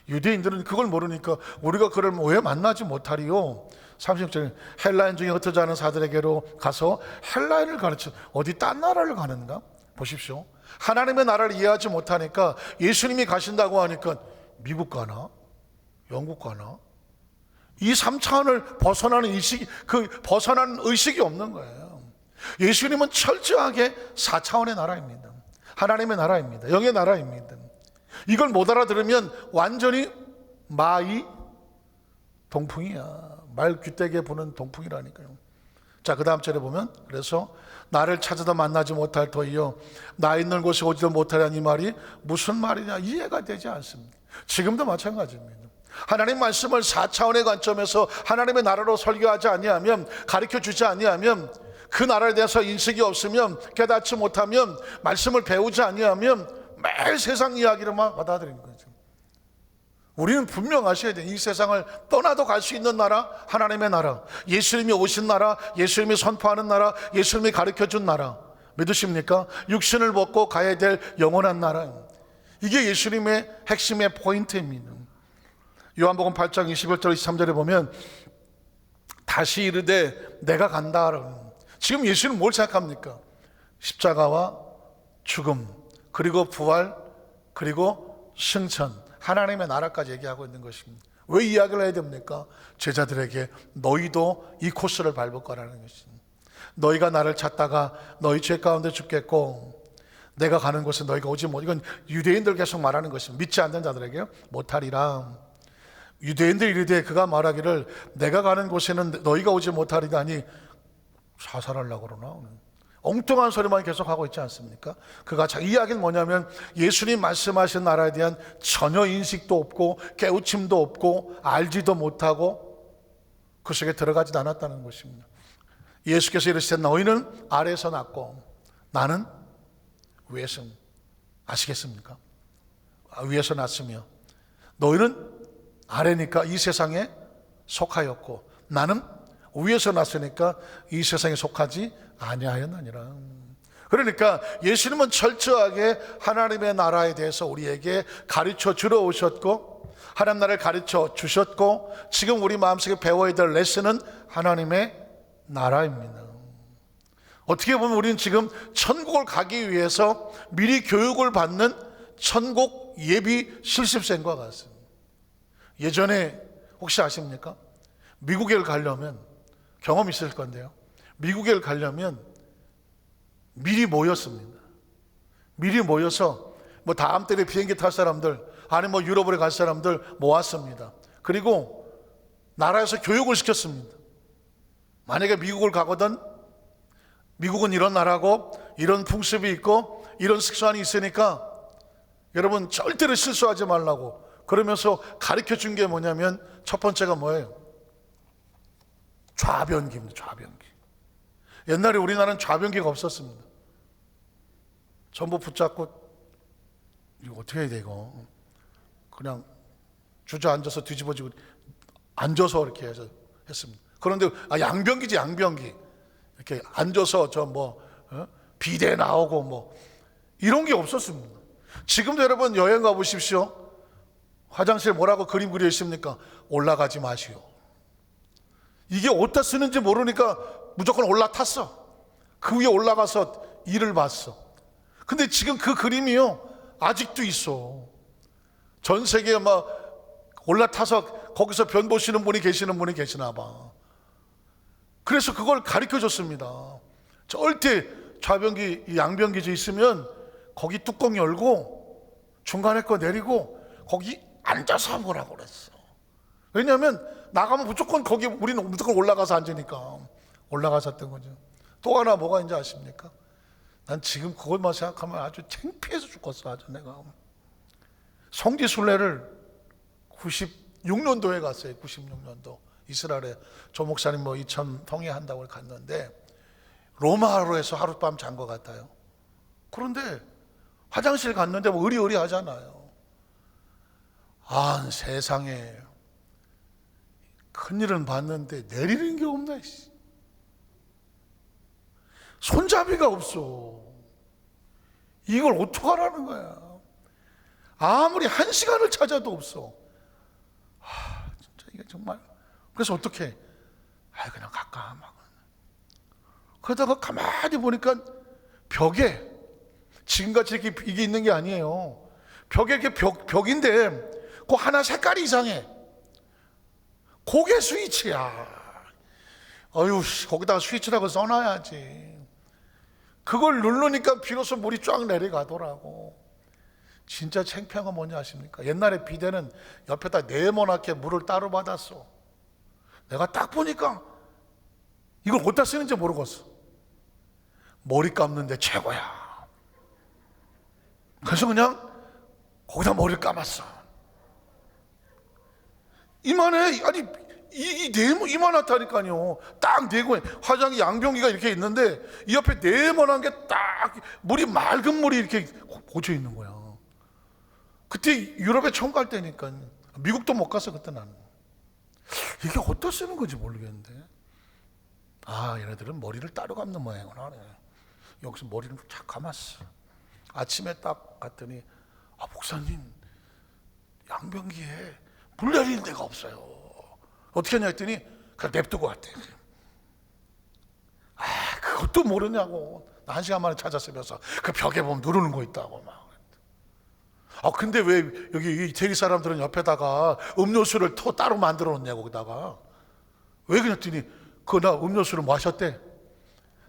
유대인들은 그걸 모르니까 우리가 그를 왜 만나지 못하리요? 30절에 헬라인 중에 흩어져 하는 사들에게로 가서 헬라인을 가르쳐. 어디 딴 나라를 가는가? 보십시오. 하나님의 나라를 이해하지 못하니까 예수님이 가신다고 하니까 미국 가나? 영국 가나? 이 3차원을 벗어나는 벗어나는 의식이 없는 거예요. 예수님은 철저하게 4차원의 나라입니다. 하나님의 나라입니다. 영의 나라입니다. 이걸 못 알아들으면 완전히 마이 동풍이야. 말 귀때기에 부는 동풍이라니까요. 자, 그 다음 절에 보면, 그래서 나를 찾아도 만나지 못할 터이요 나 있는 곳에 오지도 못하려는 이 말이 무슨 말이냐, 이해가 되지 않습니다. 지금도 마찬가지입니다. 하나님 말씀을 4차원의 관점에서 하나님의 나라로 설교하지 아니하면, 가르쳐주지 아니하면, 그 나라에 대해서 인식이 없으면, 깨닫지 못하면, 말씀을 배우지 아니하면 매일 세상 이야기로만 받아들이는 거죠. 우리는 분명 아셔야 돼요. 이 세상을 떠나도 갈 수 있는 나라, 하나님의 나라, 예수님이 오신 나라, 예수님이 선포하는 나라, 예수님이 가르쳐준 나라, 믿으십니까? 육신을 벗고 가야 될 영원한 나라, 이게 예수님의 핵심의 포인트입니다. 요한복음 8장 21절 23절에 보면 다시 이르되 내가 간다. 지금 예수는 뭘 생각합니까? 십자가와 죽음, 그리고 부활, 그리고 승천, 하나님의 나라까지 얘기하고 있는 것입니다. 왜 이야기를 해야 됩니까? 제자들에게 너희도 이 코스를 밟을 거라는 것입니다. 너희가 나를 찾다가 너희 죄 가운데 죽겠고, 내가 가는 곳에 너희가 오지 못. 이건 유대인들 계속 말하는 것입니다. 믿지 않는 자들에게 못하리라. 유대인들 이르되 그가 말하기를 내가 가는 곳에는 너희가 오지 못하리다니 사살하려고 그러나? 엉뚱한 소리만 계속 하고 있지 않습니까? 그가 자기 이야기는 뭐냐면 예수님 말씀하신 나라에 대한 전혀 인식도 없고 깨우침도 없고 알지도 못하고 그 속에 들어가지도 않았다는 것입니다. 예수께서 이르시되 너희는 아래에서 났고 나는 위에서. 아시겠습니까? 위에서 났으며 너희는 아래니까 이 세상에 속하였고 나는 위에서 났으니까 이 세상에 속하지 아니하였느니라. 그러니까 예수님은 철저하게 하나님의 나라에 대해서 우리에게 가르쳐 주러 오셨고, 하나님 나라를 가르쳐 주셨고, 지금 우리 마음속에 배워야 될 레슨은 하나님의 나라입니다. 어떻게 보면 우리는 지금 천국을 가기 위해서 미리 교육을 받는 천국 예비 실습생과 같습니다. 예전에 혹시 아십니까? 미국에 가려면, 경험 있을 건데요, 미국에 가려면 미리 모였습니다. 미리 모여서 뭐 다음 달에 비행기 탈 사람들, 아니 뭐 유럽으로 갈 사람들 모았습니다. 그리고 나라에서 교육을 시켰습니다. 만약에 미국을 가거든, 미국은 이런 나라고 이런 풍습이 있고 이런 식수안이 있으니까 여러분 절대로 실수하지 말라고 그러면서 가르쳐 준 게 뭐냐면, 첫 번째가 뭐예요? 좌변기입니다. 좌변기. 옛날에 우리나라는 좌변기가 없었습니다. 전부 붙잡고 이거 어떻게 해야 돼 이거, 그냥 주저앉아서 뒤집어지고 앉아서 이렇게 해서 했습니다. 그런데 양변기지, 양변기. 이렇게 앉아서 비대 나오고 뭐 이런 게 없었습니다. 지금도 여러분 여행 가 보십시오. 화장실에 뭐라고 그림 그려 있습니까? 올라가지 마시오. 이게 어디다 쓰는지 모르니까 무조건 올라탔어. 그 위에 올라가서 일을 봤어. 근데 지금 그 그림이요 아직도 있어. 전 세계에 막 올라타서 거기서 변 보시는 분이 계시나 봐. 그래서 그걸 가르쳐 줬습니다. 절대 좌변기, 양변기지 있으면 거기 뚜껑 열고 중간에 거 내리고 거기 앉아서 보라고 그랬어. 왜냐하면 나가면 무조건 거기 우리는 무조건 올라가서 앉으니까 올라가서 했던 거죠. 또 하나 뭐가 있는지 아십니까? 난 지금 그것만 생각하면 아주 창피해서 죽겠어. 아주 내가 성지순례를 96년도에 갔어요. 96년도 이스라엘에 조 목사님 뭐 2천 통회한다고 갔는데 로마로 해서 하룻밤 잔 것 같아요. 그런데 화장실 갔는데 뭐 의리의리 하잖아요. 아, 세상에 큰일은 봤는데 내리는 게 없네. 손잡이가 없어. 이걸 어떡하라는 거야. 아무리 1시간을 찾아도 없어. 진짜 이게 정말. 그래서 어떻게? 그냥 갈까 막. 그러다가 가만히 보니까 벽에 지금같이 이렇게 이게 있는 게 아니에요. 벽에 이렇게 벽인데 그 하나 색깔이 이상해. 그게 스위치야. 어휴, 거기다가 스위치라고 써놔야지. 그걸 누르니까 비로소 물이 쫙 내려가더라고. 진짜 창피한 건 뭔지 아십니까? 옛날에 비데는 옆에다 네모나게 물을 따로 받았어. 내가 딱 보니까 이걸 어디다 쓰는지 모르겠어. 머리 감는데 최고야. 그래서 그냥 거기다 머리를 감았어. 이만해. 아니 이 네모 이만하다니까요. 딱 네모. 화장이 양변기가 이렇게 있는데 이 옆에 네모난 게 딱 물이 맑은 물이 이렇게 고쳐 있는 거야. 그때 유럽에 처음 갈 때니까. 미국도 못 갔어 그때 나는. 이게 어디다 쓰는 건지 모르겠는데. 얘네들은 머리를 따로 감는 모양이구나. 여기서 머리를 착 감았어. 아침에 딱 갔더니 목사님 양변기에 물 내리는 데가 없어요. 어떻게 했냐 했더니 그냥 냅두고 왔대. 그것도 모르냐고. 나 1시간 만에 찾았으면서 그 벽에 보면 누르는 거 있다고 막. 근데 왜 여기 이태리 사람들은 옆에다가 음료수를 따로 만들어 놓냐고. 거기다가 왜 그랬더니 나 음료수를 마셨대.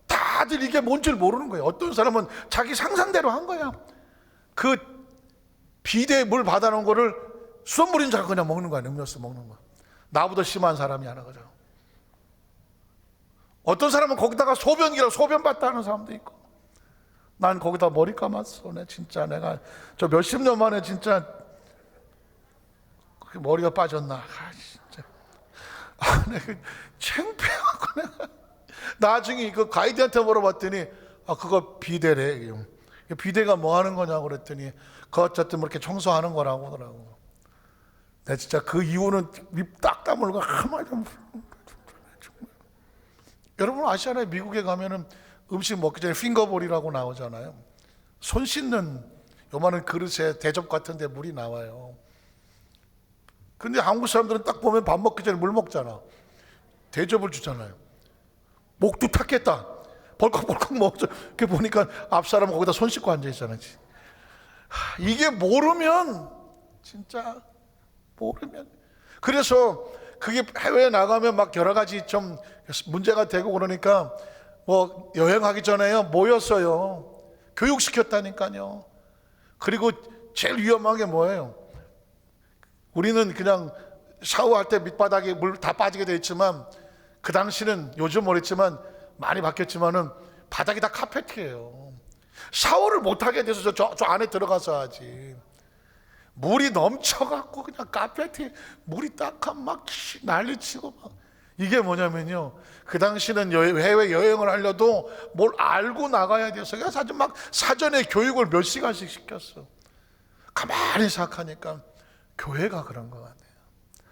다들 이게 뭔지 모르는 거예요. 어떤 사람은 자기 상상대로 한 거야. 그 비데에 물 받아놓은 거를 수돗물인 줄 알고 그냥 먹는 거야. 음료수 먹는 거야. 나보다 심한 사람이 하나 거죠. 어떤 사람은 거기다가 소변기라고 소변 봤다 하는 사람도 있고. 난 거기다 머리 감았어. 내가 저 몇십 년 만에 진짜 머리가 빠졌나. 진짜. 내가 창피하고 내가 나중에 그 가이드한테 물어봤더니 그거 비데래. 비데가 뭐 하는 거냐고 그랬더니 어쨌든 뭐 이렇게 청소하는 거라고 하더라고. 내가 진짜 그 이유는 입 딱 다물고 한마디. 여러분 아시잖아요. 미국에 가면은 음식 먹기 전에 핑거볼이라고 나오잖아요. 손 씻는 요만한 그릇에 대접 같은 데 물이 나와요. 근데 한국 사람들은 딱 보면 밥 먹기 전에 물 먹잖아. 대접을 주잖아요. 목도 탔겠다. 벌컥벌컥 먹죠. 이렇게 보니까 앞사람 거기다 손 씻고 앉아있잖아요. 이게 모르면, 진짜 모르면. 그래서 그게 해외에 나가면 막 여러 가지 좀 문제가 되고 그러니까 뭐 여행하기 전에요 모였어요. 교육시켰다니까요. 그리고 제일 위험한 게 뭐예요? 우리는 그냥 샤워할 때 밑바닥에 물 다 빠지게 돼 있지만 그 당시는 요즘 모르겠지만 많이 바뀌었지만은 바닥이 다 카페트예요. 샤워를 못하게 돼서 저 안에 들어가서 하지. 물이 넘쳐갖고 그냥 카페트에 물이 딱한 막 난리치고 막. 이게 뭐냐면요, 그 당시는 해외 여행을 하려도 뭘 알고 나가야 돼서 그래서 아주 막 사전에 교육을 몇 시간씩 시켰어. 가만히 생각하니까 교회가 그런 것 같아요.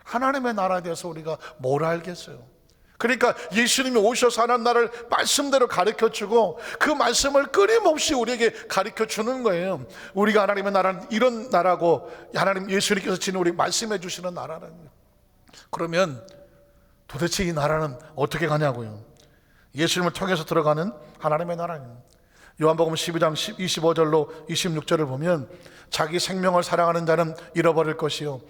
하나님의 나라에 대해서 우리가 뭘 알겠어요? 그러니까 예수님이 오셔서 하나님 나라를 말씀대로 가르쳐주고 그 말씀을 끊임없이 우리에게 가르쳐주는 거예요. 우리가 하나님의 나라는 이런 나라고 하나님 예수님께서 지금 우리 말씀해 주시는 나라라는 거예요. 그러면 도대체 이 나라는 어떻게 가냐고요? 예수님을 통해서 들어가는 하나님의 나라입니다. 요한복음 12장 25절로 26절을 보면 자기 생명을 사랑하는 자는 잃어버릴 것이요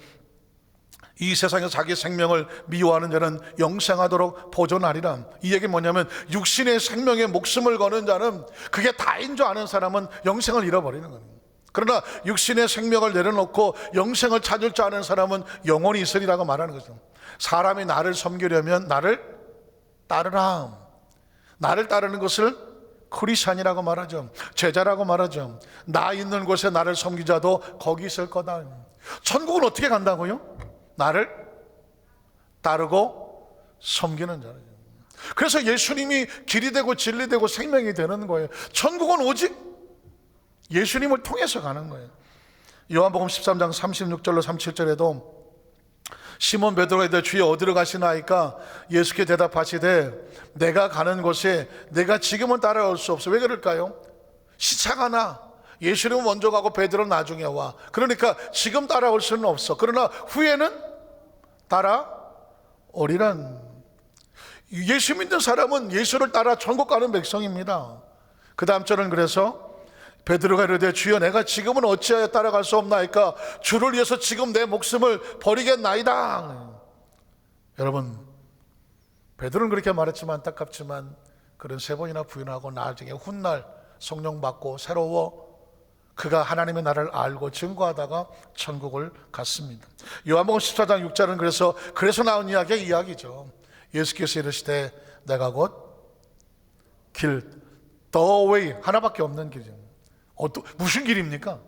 이 세상에서 자기 생명을 미워하는 자는 영생하도록 보존하리라. 이 얘기 뭐냐면 육신의 생명에 목숨을 거는 자는 그게 다인 줄 아는 사람은 영생을 잃어버리는 거예요. 그러나 육신의 생명을 내려놓고 영생을 찾을 줄 아는 사람은 영원히 있으리라고 말하는 거죠. 사람이 나를 섬기려면 나를 따르라. 나를 따르는 것을 크리스찬이라고 말하죠. 제자라고 말하죠. 나 있는 곳에 나를 섬기자도 거기 있을 거다. 천국은 어떻게 간다고요? 나를 따르고 섬기는 자죠. 그래서 예수님이 길이 되고 진리 되고 생명이 되는 거예요. 천국은 오직 예수님을 통해서 가는 거예요. 요한복음 13장 36절로 37절에도 시몬 베드로가 이르되 주여 어디로 가시나이까 예수께 대답하시되 내가 가는 곳에 내가 지금은 따라올 수 없어. 왜 그럴까요? 시차가 나. 예수님은 먼저 가고 베드로는 나중에 와. 그러니까 지금 따라올 수는 없어. 그러나 후에는 따라오리란. 예수 믿는 사람은 예수를 따라 천국 가는 백성입니다. 그 다음 절은 그래서 베드로가 이르되 주여 내가 지금은 어찌하여 따라갈 수 없나이까 주를 위해서 지금 내 목숨을 버리겠나이다. 여러분, 베드로는 그렇게 말했지만 안타깝지만 그런 세 번이나 부인하고 나중에 훗날 성령 받고 새로워 그가 하나님의 나라를 알고 증거하다가 천국을 갔습니다. 요한복음 14장 6절은 그래서 나온 이야기의 이야기죠. 예수께서 이르시되 내가 곧 길, the way 하나밖에 없는 길이죠. 무슨 길입니까?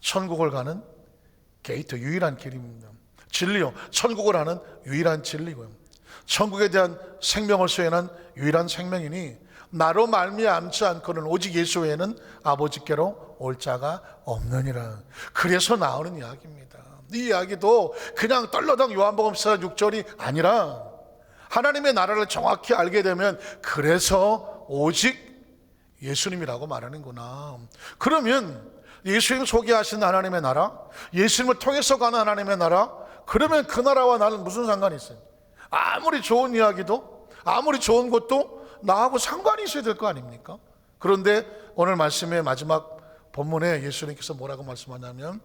천국을 가는 게이트, 유일한 길입니다. 진리요, 천국을 하는 유일한 진리고요. 천국에 대한 생명을 수행한 유일한 생명이니 나로 말미암지 않고는 오직 예수 외에는 아버지께로 올 자가 없느니라. 그래서 나오는 이야기입니다. 이 이야기도 그냥 떨러덩 요한복음 14장 6절이 아니라 하나님의 나라를 정확히 알게 되면 그래서 오직 예수님이라고 말하는구나. 그러면 예수님 소개하신 하나님의 나라, 예수님을 통해서 가는 하나님의 나라, 그러면 그 나라와 나는 무슨 상관이 있어요? 아무리 좋은 이야기도 아무리 좋은 것도 나하고 상관이 있어야 될 거 아닙니까? 그런데 오늘 말씀의 마지막 본문에 예수님께서 뭐라고 말씀하냐면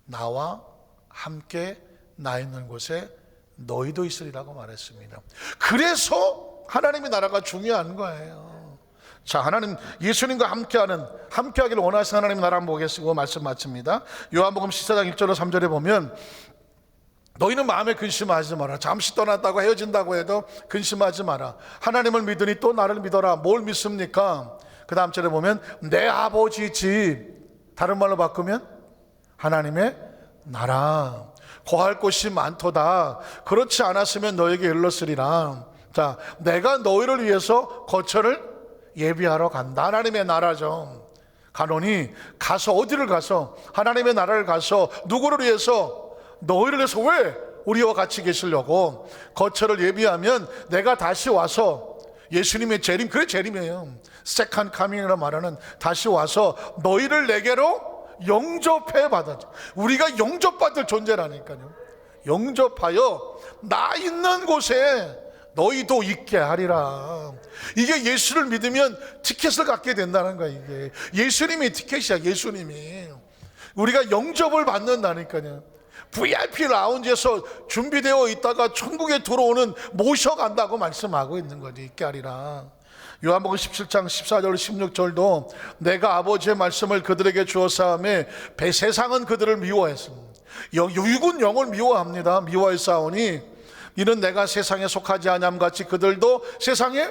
나와 함께 나 있는 곳에 너희도 있으리라고 말했습니다. 그래서 하나님의 나라가 중요한 거예요. 자, 하나님 예수님과 함께하기를 원하시는 하나님의 나라 한번 보겠습니다. 말씀 마칩니다. 요한복음 14장 1절로 3절에 보면 너희는 마음에 근심하지 마라. 잠시 떠났다고 헤어진다고 해도 근심하지 마라. 하나님을 믿으니 또 나를 믿어라. 뭘 믿습니까? 그 다음 절에 보면 내 아버지 집, 다른 말로 바꾸면 하나님의 나라, 거할 곳이 많도다. 그렇지 않았으면 너에게 일렀으리라. 자, 내가 너희를 위해서 거처를 예비하러 간다. 하나님의 나라죠. 가노니 가서 어디를 가서 하나님의 나라를 가서 누구를 위해서? 너희를 위해서. 왜? 우리와 같이 계시려고. 거처를 예비하면 내가 다시 와서 예수님의 재림, 그래 재림이에요. 세컨 카밍이라 말하는 다시 와서 너희를 내게로 영접해 받았죠. 우리가 영접받을 존재라니까요. 영접하여 나 있는 곳에 너희도 있게 하리라. 이게 예수를 믿으면 티켓을 갖게 된다는 거야. 이게 예수님이 티켓이야. 예수님이 우리가 영접을 받는다니까요. VIP 라운지에서 준비되어 있다가 천국에 들어오는 모셔간다고 말씀하고 있는 거지. 있게 하리라. 요한복음 17장 14절 16절도 내가 아버지의 말씀을 그들에게 주었사오매 세상은 그들을 미워했습니다. 육은 영을 미워합니다. 미워했사오니 이는 내가 세상에 속하지 아니함같이 그들도 세상에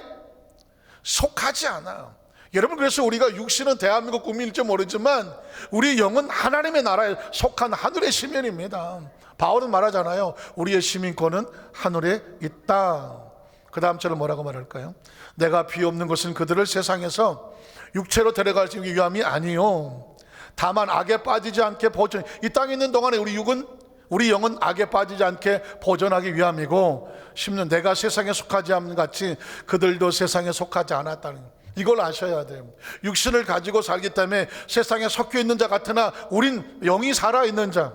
속하지 않아요. 여러분, 그래서 우리가 육신은 대한민국 국민일지 모르지만 우리 영은 하나님의 나라에 속한 하늘의 시민입니다. 바울은 말하잖아요. 우리의 시민권은 하늘에 있다. 그 다음 절은 뭐라고 말할까요? 내가 비 없는 것은 그들을 세상에서 육체로 데려갈 위함이 아니요 다만 악에 빠지지 않게 보존, 이 땅에 있는 동안에 우리 영은 악에 빠지지 않게 보존하기 위함이고 10년 내가 세상에 속하지 않는 같이 그들도 세상에 속하지 않았다는 것. 이걸 아셔야 돼요. 육신을 가지고 살기 때문에 세상에 섞여 있는 자 같으나 우린 영이 살아있는 자,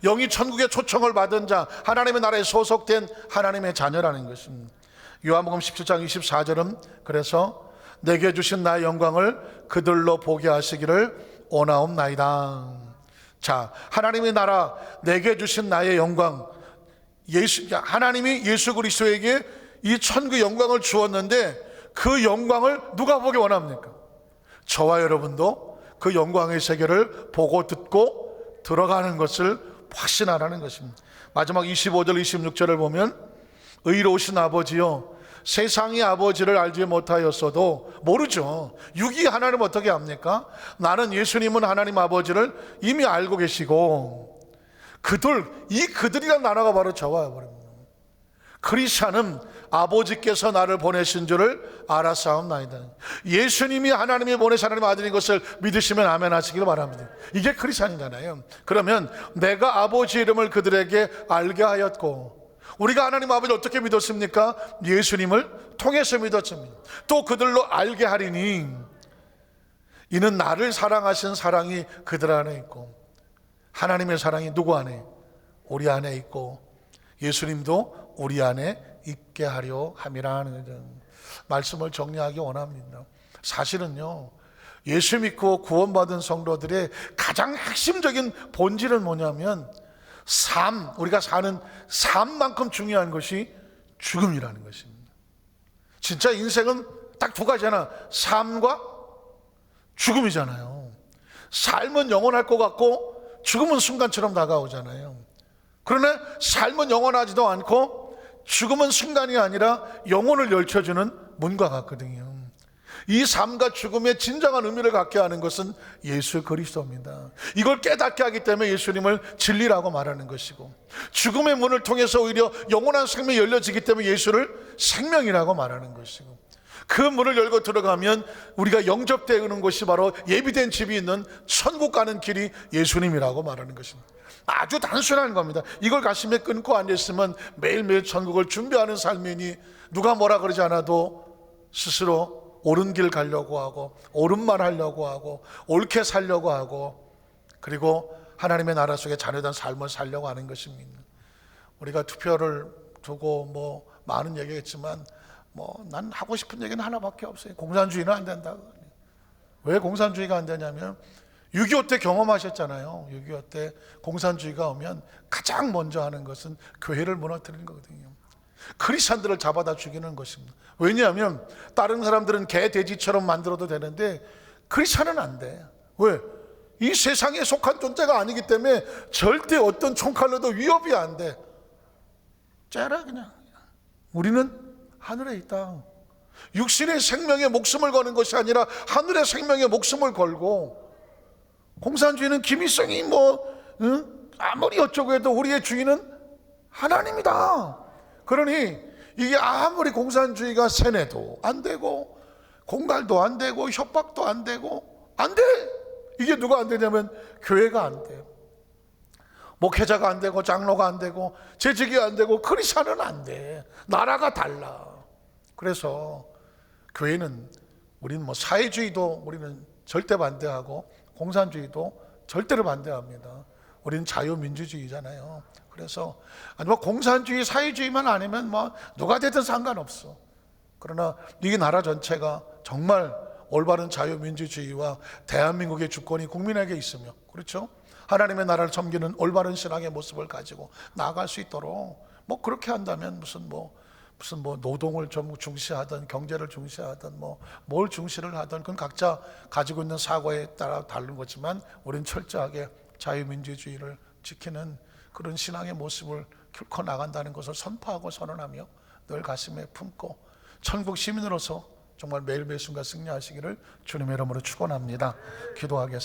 영이 천국의 초청을 받은 자, 하나님의 나라에 소속된 하나님의 자녀라는 것입니다. 요한복음 17장 24절은 그래서 내게 주신 나의 영광을 그들로 보게 하시기를 원하옵나이다. 자, 하나님의 나라, 내게 주신 나의 영광, 하나님이 예수 그리스도에게 이 천국 영광을 주었는데 그 영광을 누가 보기 원합니까? 저와 여러분도 그 영광의 세계를 보고 듣고 들어가는 것을 확신하라는 것입니다. 마지막 25절 26절을 보면 의로우신 아버지요 세상이 아버지를 알지 못하였어도 모르죠. 육이 하나님을 어떻게 압니까? 나는 예수님은 하나님 아버지를 이미 알고 계시고 그들이란 나라가 바로 저와 여러분입니다. 크리스찬은 아버지께서 나를 보내신 줄을 알았사옵나이다. 예수님이 하나님이 보내신 하나님의 아들인 것을 믿으시면 아멘 하시길 바랍니다. 이게 크리스찬이잖아요. 그러면 내가 아버지 이름을 그들에게 알게 하였고, 우리가 하나님 아버지를 어떻게 믿었습니까? 예수님을 통해서 믿었습니다. 또 그들로 알게 하리니 이는 나를 사랑하신 사랑이 그들 안에 있고, 하나님의 사랑이 누구 안에? 우리 안에 있고 예수님도 우리 안에 있게 하려 함이라는 말씀을 정리하기 원합니다. 사실은요, 예수 믿고 구원받은 성도들의 가장 핵심적인 본질은 뭐냐면 우리가 사는 삶만큼 중요한 것이 죽음이라는 것입니다. 진짜 인생은 딱 두 가지잖아. 삶과 죽음이잖아요. 삶은 영원할 것 같고 죽음은 순간처럼 다가오잖아요. 그러나 삶은 영원하지도 않고 죽음은 순간이 아니라 영혼을 열쳐주는 문과 같거든요. 이 삶과 죽음의 진정한 의미를 갖게 하는 것은 예수 그리스도입니다. 이걸 깨닫게 하기 때문에 예수님을 진리라고 말하는 것이고, 죽음의 문을 통해서 오히려 영원한 생명이 열려지기 때문에 예수를 생명이라고 말하는 것이고, 그 문을 열고 들어가면 우리가 영접되는 것이 바로 예비된 집이 있는 천국 가는 길이 예수님이라고 말하는 것입니다. 아주 단순한 겁니다. 이걸 가슴에 끊고 앉아있으면 매일매일 천국을 준비하는 삶이니 누가 뭐라 그러지 않아도 스스로 옳은 길 가려고 하고 옳은 말 하려고 하고 옳게 살려고 하고, 그리고 하나님의 나라 속에 자녀된 삶을 살려고 하는 것입니다. 우리가 투표를 두고 많은 얘기했지만 난 하고 싶은 얘기는 하나밖에 없어요. 공산주의는 안 된다. 왜 공산주의가 안 되냐면 6.25 때 경험하셨잖아요. 6.25 때 공산주의가 오면 가장 먼저 하는 것은 교회를 무너뜨리는 거거든요. 크리스찬들을 잡아다 죽이는 것입니다. 왜냐하면 다른 사람들은 개, 돼지처럼 만들어도 되는데 크리스찬은 안 돼. 왜? 이 세상에 속한 존재가 아니기 때문에 절대 어떤 총칼로도 위협이 안 돼. 째라 그냥. 우리는 하늘에 있다. 육신의 생명에 목숨을 거는 것이 아니라 하늘의 생명에 목숨을 걸고, 공산주의는 김일성이 아무리 어쩌고 해도 우리의 주인은 하나님이다. 그러니 이게 아무리 공산주의가 세뇌도 안 되고 공갈도 안 되고 협박도 안 되고 안 돼. 이게 누가 안 되냐면 교회가 안 돼. 목회자가 안 되고 장로가 안 되고 재직이 안 되고 크리스찬은 안 돼. 나라가 달라. 그래서 교회는 우리는 뭐 사회주의도 우리는 절대 반대하고 공산주의도 절대로 반대합니다. 우리는 자유민주주의잖아요. 그래서 아니 뭐 공산주의, 사회주의만 아니면 뭐 누가 되든 상관없어. 그러나 이 나라 전체가 정말 올바른 자유민주주의와 대한민국의 주권이 국민에게 있으며, 그렇죠? 하나님의 나라를 섬기는 올바른 신앙의 모습을 가지고 나아갈 수 있도록 뭐 그렇게 한다면 무슨 노동을 좀 중시하든 경제를 중시하든 뭘 중시를 하든 그건 각자 가지고 있는 사고에 따라 다른 거지만 우리는 철저하게 자유민주주의를 지키는 그런 신앙의 모습을 뚫고 나간다는 것을 선포하고 선언하며 늘 가슴에 품고 천국 시민으로서 정말 매일매일 순간 승리하시기를 주님의 이름으로 축원합니다. 기도하겠습니다.